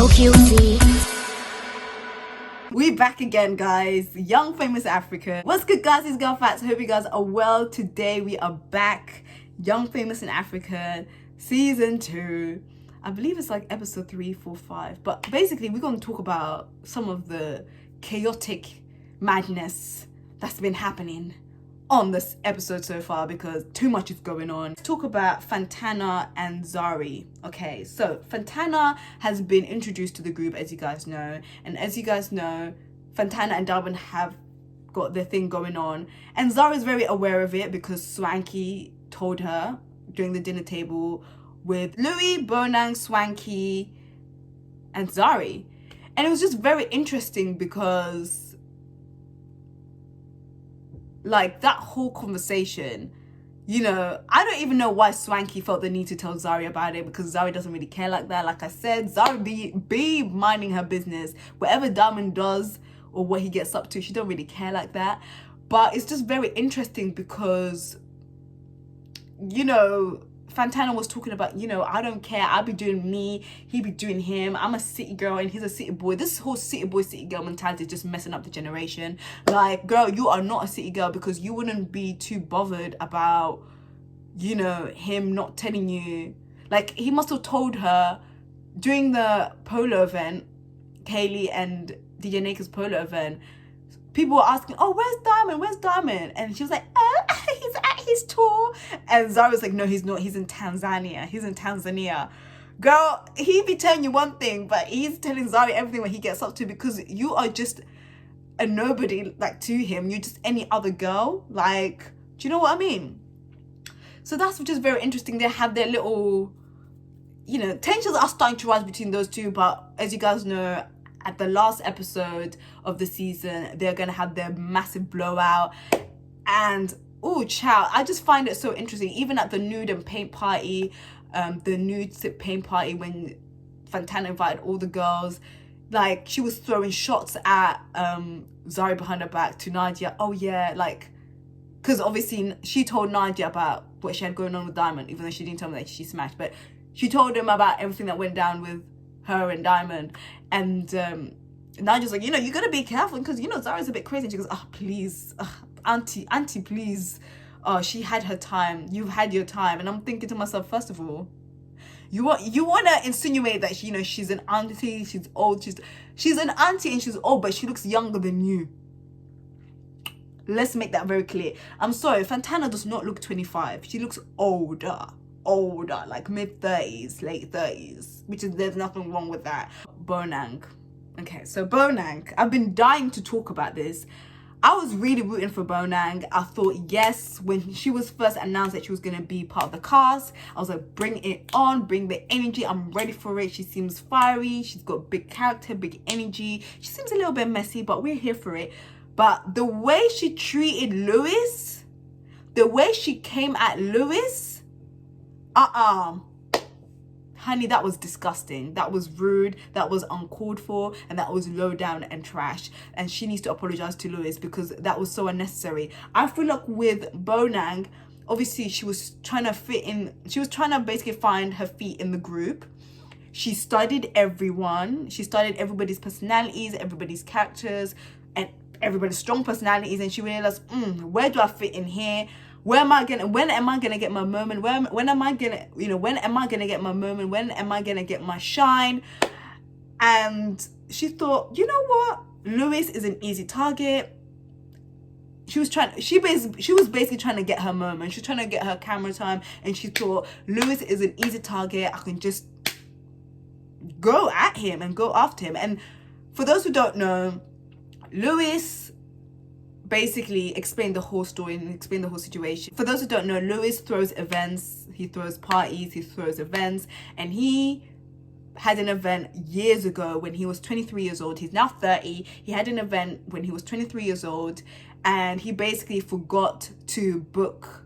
so guilty. We back again, guys. Young Famous Africa. What's good, guys? It's Girl Fats. Hope you guys are well. Today we are back. Young Famous in Africa, season 2. I believe it's like episode 3, 4, 5. But basically, we're going to talk about some of the chaotic madness that's been happening on this episode so far because too much is going on. Let's talk about Fantana and Zari. Okay, so Fantana has been introduced to the group, as you guys know. And as you guys know, Fantana and Darwin have got their thing going on. And Zari is very aware of it because Swanky told her during the dinner table with Louis, Bonang, Swanky, and Zari. And it was just very interesting because like that whole conversation, you know, I don't even know why Swanky felt the need to tell Zari about it because Zari doesn't really care like that. Like I said, Zari be minding her business. Whatever Diamond does or what he gets up to, she don't really care like that. But it's just very interesting because, you know, Fantana was talking about, you know, I don't care, I'll be doing me, he be doing him, I'm a city girl and he's a city boy. This whole city boy, city girl mentality is just messing up the generation. Like, girl, you are not a city girl because you wouldn't be too bothered about, you know, him not telling you. Like, he must have told her during the polo event, Kaylee and DJ Naker's polo event, people were asking, oh, where's Diamond? And she was like, he's at his tour. And Zara was like, no, he's not. He's in Tanzania. Girl, he be telling you one thing, but he's telling Zari everything when he gets up to because you are just a nobody, like, to him. You're just any other girl. Like, do you know what I mean? So that's just very interesting. They have their little, you know, tensions are starting to rise between those two. But as you guys know, at the last episode of the season, they're going to have their massive blowout. And, oh, child, I just find it so interesting. Even at the nude and paint party, the nude sip paint party when Fantana invited all the girls, like, she was throwing shots at Zari behind her back to Nadia. Oh, yeah, like, because obviously she told Nadia about what she had going on with Diamond, even though she didn't tell me that she smashed. But she told him about everything that went down with her and Diamond. And Nadia's like, you know, you gotta be careful because, you know, Zara's a bit crazy. And she goes, oh, please, auntie, please. Oh, she had her time. You've had your time. And I'm thinking to myself, first of all, you want to insinuate that she, you know, she's an auntie, she's old, she's an auntie and she's old, but she looks younger than you. Let's make that very clear. I'm sorry, Fantana does not look 25. She looks older, like mid-30s, late 30s, which is, there's nothing wrong with that. Bonang. Okay, so Bonang, I've been dying to talk about this. I was really rooting for Bonang. I thought, yes, when she was first announced that she was going to be part of the cast, I was like, bring it on, bring the energy. I'm ready for it. She seems fiery. She's got big character, big energy. She seems a little bit messy, but we're here for it. But the way she treated Louis, the way she came at Louis, honey, that was disgusting. That was rude. That was uncalled for. And that was low down and trash. And she needs to apologize to Louis because that was so unnecessary. I feel like with Bonang, obviously she was trying to fit in. She was trying to basically find her feet in the group. She studied everyone. She studied everybody's personalities, everybody's characters, and everybody's strong personalities. And she realized, where do I fit in here? When am I gonna get my moment? When am I gonna get my moment? When am I gonna get my shine? And she thought, you know what? Louis is an easy target. She was basically trying to get her moment. She was trying to get her camera time, and she thought Louis is an easy target. I can just go at him and go after him. And for those who don't know, Louis basically explained the whole story and explained the whole situation. For those who don't know, Louis throws events, he throws parties, he throws events, and he had an event years ago when he was 23 years old. He's now 30. He had an event when he was 23 years old, and he basically forgot to book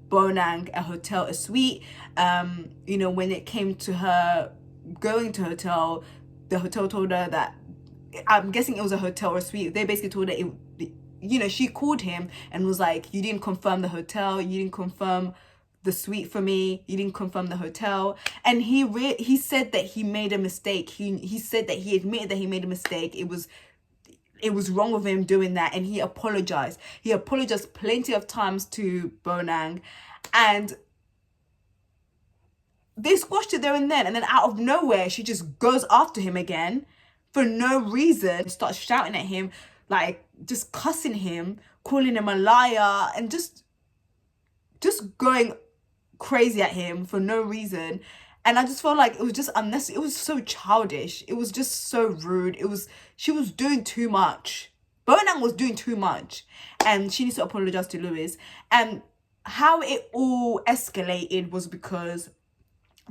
Bonang a hotel, a suite. You know, when it came to her going to hotel, the hotel told her that, I'm guessing it was a hotel or suite. They basically told her you know, she called him and was like, you didn't confirm the hotel, you didn't confirm the suite for me. You didn't confirm the hotel. And he said that he made a mistake. He said that he admitted that he made a mistake. It was wrong of him doing that, and he apologized. He apologized plenty of times to Bonang, and they squashed it there and then. And then out of nowhere, she just goes after him again for no reason, starts shouting at him, like just cussing him, calling him a liar, and just going crazy at him for no reason. And I just felt like it was just unnecessary. It was so childish. It was just so rude. She was doing too much. Bonang was doing too much, and she needs to apologize to Lewis. And how it all escalated was because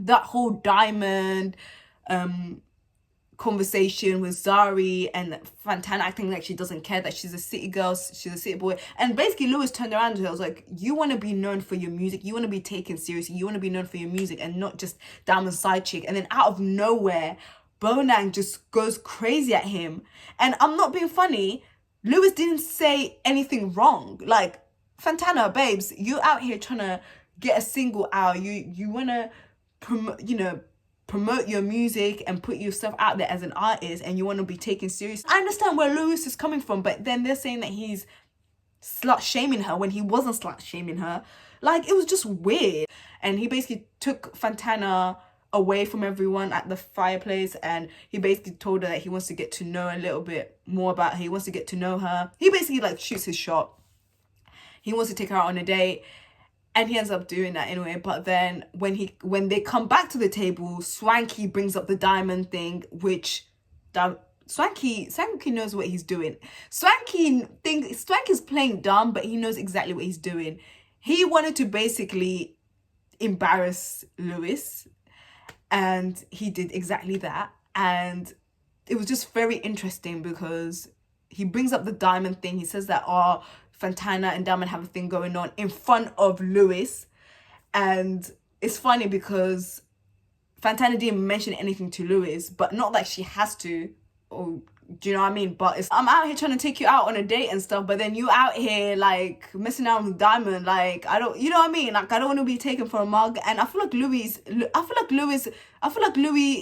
that whole diamond conversation with Zari and Fantana acting like she doesn't care, that she's a city girl, she's a city boy. And basically Lewis turned around to her, was like, you want to be known for your music, you want to be taken seriously, you want to be known for your music and not just Diamond's side chick. And then out of nowhere, Bonang just goes crazy at him. And I'm not being funny, Lewis didn't say anything wrong. Like, Fantana, babes, you out here trying to get a single out, you want to promote your music and put yourself out there as an artist, and you want to be taken serious. I understand where Lewis is coming from, but then they're saying that he's slut shaming her when he wasn't slut shaming her. Like, it was just weird. And he basically took Fantana away from everyone at the fireplace, and he basically told her that he wants to get to know a little bit more about her. He wants to get to know her. He basically like shoots his shot. He wants to take her out on a date. And he ends up doing that anyway. But then when they come back to the table, Swanky brings up the diamond thing, which Swanky knows what he's doing. Swanky's playing dumb, but he knows exactly what he's doing. He wanted to basically embarrass Lewis, and he did exactly that. And it was just very interesting because he brings up the diamond thing. He says that, Fantana and Diamond have a thing going on in front of Lewis. And it's funny because Fantana didn't mention anything to Lewis, but not like she has to, or do you know what I mean? But I'm out here trying to take you out on a date and stuff, but then you out here like messing around with Diamond. Like, I don't, you know what I mean? Like, I don't want to be taken for a mug. And I feel like Louis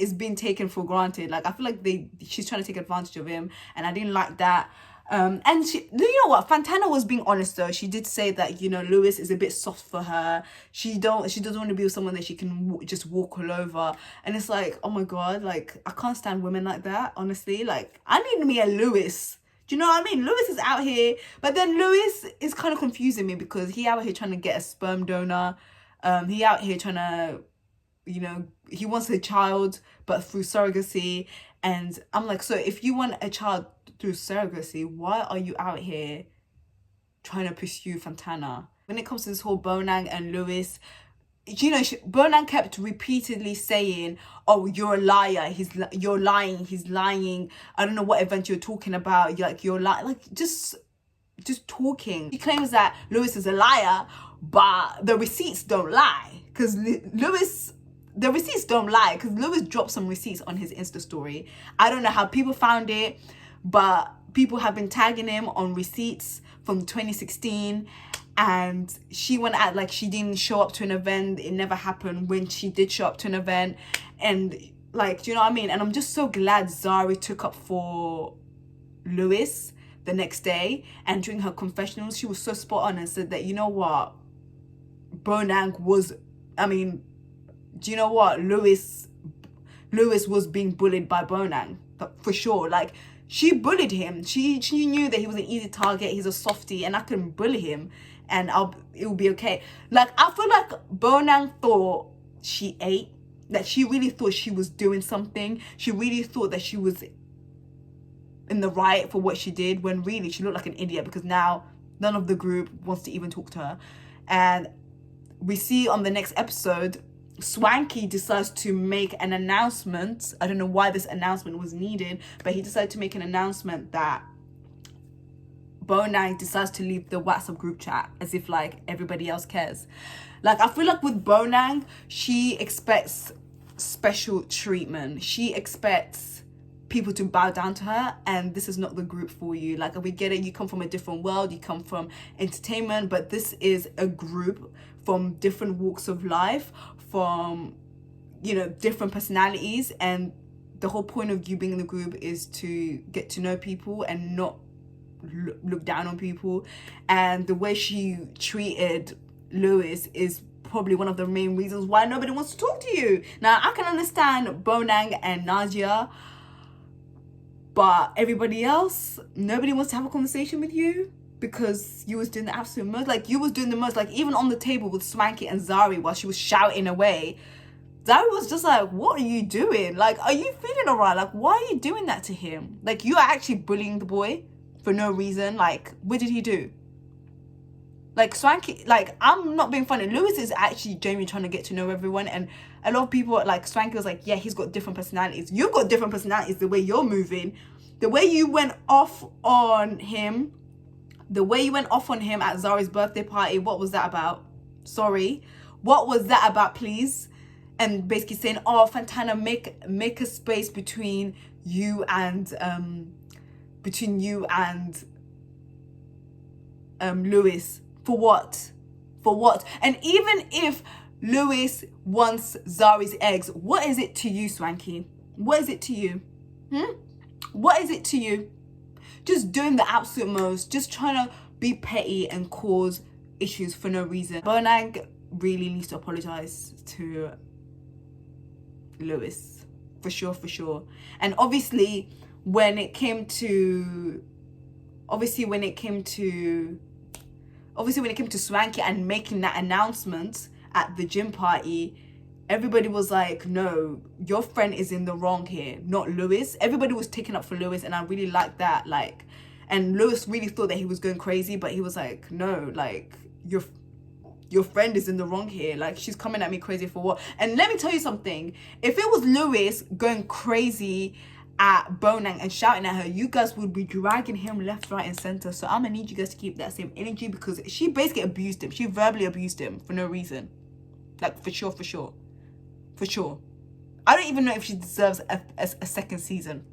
is being taken for granted. Like, I feel like she's trying to take advantage of him, and I didn't like that. And you know what, Fantana was being honest though. She did say that, Lewis is a bit soft for her. She doesn't want to be with someone that she can just walk all over. And it's like, oh my god, like, I can't stand women like that, honestly. Like, I need me a Lewis. Do you know what I mean? Lewis is out here, but then Lewis is kind of confusing me because he out here trying to get a sperm donor. He out here trying to, he wants a child, but through surrogacy. And I'm like, so if you want a child through surrogacy, why are you out here trying to pursue Fantana? When it comes to this whole Bonang and Lewis, Bonang kept repeatedly saying, oh, you're a liar, you're lying, he's lying, I don't know what event you're talking about, you're lying, like, just talking. He claims that Lewis is a liar, but the receipts don't lie, because Lewis dropped some receipts on his Insta story. I don't know how people found it, but people have been tagging him on receipts from 2016, and she went out like she didn't show up to an event. It never happened when she did show up to an event. And like, do you know what I mean? And I'm just so glad Zari took up for Lewis the next day, and during her confessionals, she was so spot on and said that, you know what, Bonang was, do you know what, Lewis was being bullied by Bonang, for sure. Like, she bullied him. She knew that he was an easy target, he's a softie, and I can bully him and it will be okay. Like, I feel like Bonang thought she ate, that she really thought she was doing something. She really thought that she was in the right for what she did, when really she looked like an idiot, because now none of the group wants to even talk to her. And we see on the next episode, Swanky decides to make an announcement. I don't know why this announcement was needed, but he decided to make an announcement that Bonang decides to leave the WhatsApp group chat, as if like everybody else cares. Like, I feel like with Bonang, she expects special treatment. She expects people to bow down to her, and this is not the group for you. Like, we get it, you come from a different world, you come from entertainment, but this is a group from different walks of life, from, you know, different personalities, and the whole point of you being in the group is to get to know people and not look down on people. And the way she treated Lewis is probably one of the main reasons why nobody wants to talk to you. Now, I can understand Bonang and Nadia, but everybody else, nobody wants to have a conversation with you because you was doing the absolute most. Like, you was doing the most. Like, even on the table with Swanky and Zari while she was shouting away, Zari was just like, what are you doing? Like, are you feeling alright? Like, why are you doing that to him? Like, you are actually bullying the boy for no reason. Like, what did he do? Like, Swanky, like, I'm not being funny. Lewis is actually genuinely trying to get to know everyone. And a lot of people, like, Swanky was like, yeah, he's got different personalities. You've got different personalities the way you're moving. The way you went off on him. The way you went off on him at Zari's birthday party. What was that about? Sorry. What was that about, please? And basically saying, oh, Fantana, make a space between you and Lewis. For what? For what? And even if Lewis wants Zari's eggs, what is it to you, Swanky? What is it to you? What is it to you? Just doing the absolute most, just trying to be petty and cause issues for no reason. Bonang really needs to apologize to Lewis, for sure. And obviously when it came to Swanky and making that announcement at the gym party, everybody was like, no, your friend is in the wrong here, not Lewis. Everybody was taking up for Lewis, and I really liked that. Like, and Lewis really thought that he was going crazy, but he was like, no, like, your friend is in the wrong here. Like, she's coming at me crazy for what? And let me tell you something. If it was Lewis going crazy at Bonang and shouting at her, you guys would be dragging him left, right, and center. So I'm gonna need you guys to keep that same energy, because she basically abused him. She verbally abused him for no reason. Like, for sure. I don't even know if she deserves a second season.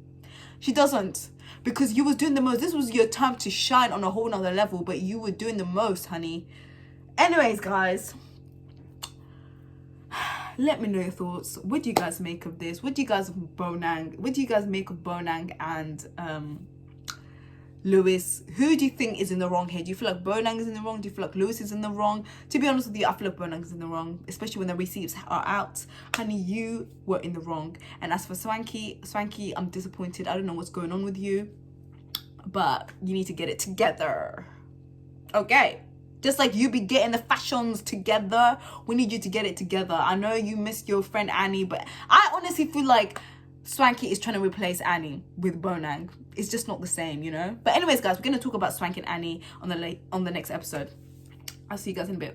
She doesn't, because you was doing the most. This was your time to shine on a whole nother level, but you were doing the most, honey. Anyways, guys, let me know your thoughts. What do you guys make of this? What do you guys make of Bonang and Lewis? Who do you think is in the wrong here? Do you feel like Bonang is in the wrong? Do you feel like Lewis is in the wrong? To be honest with you, I feel like Bonang is in the wrong, especially when the receipts are out. Honey, you were in the wrong. And as for Swanky, I'm disappointed. I don't know what's going on with you, but you need to get it together. Okay? Just like you be getting the fashions together, we need you to get it together. I know you missed your friend Annie, but I honestly feel like Swanky is trying to replace Annie with Bonang. It's just not the same, you know? But anyways, guys, we're going to talk about Swanky and Annie on the next episode. I'll see you guys in a bit.